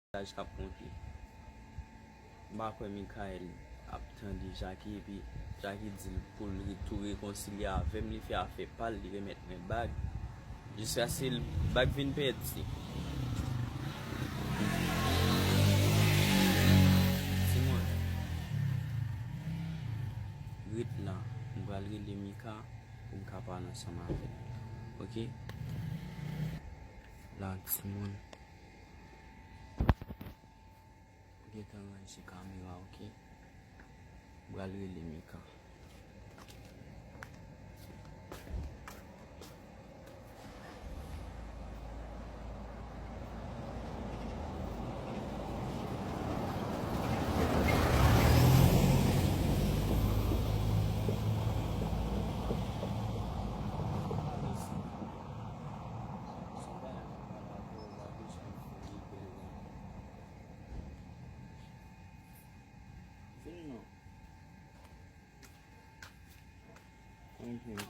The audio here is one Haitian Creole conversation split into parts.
Taj kap konti. Bakwe Mikael ap tendi Jackie epi Jackie di pou li tou rekonsilye avem li fe afe pal li remet men bag. Jiska se l bag vin pet si. Simon. Rit la, mbral li Mika pou mkapa nan sama ave. Ok? La Simon. Get around si camera, ok? Mbral li Mika.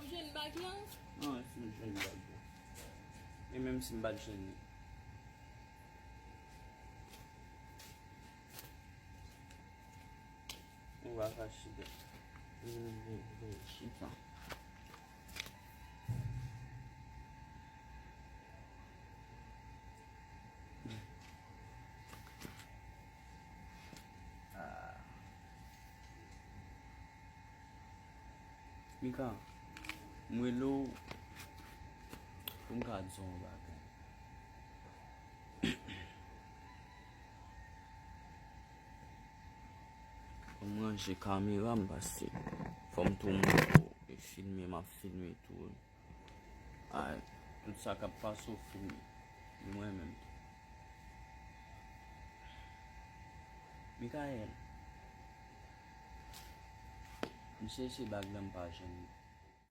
Jeune bag là? Non, c'est une jeune bag. Et même si je ne pas jeune. On va racheter. Chita. Mika, mwelo kumka dzon baka. Moi j'ai caméra m'passe. Faut me tourner et filmer, m'a filmer tout. Ah, tout ça qui passe au film. Moi-même. Mikael. Je sais si bag là m'pas jeune.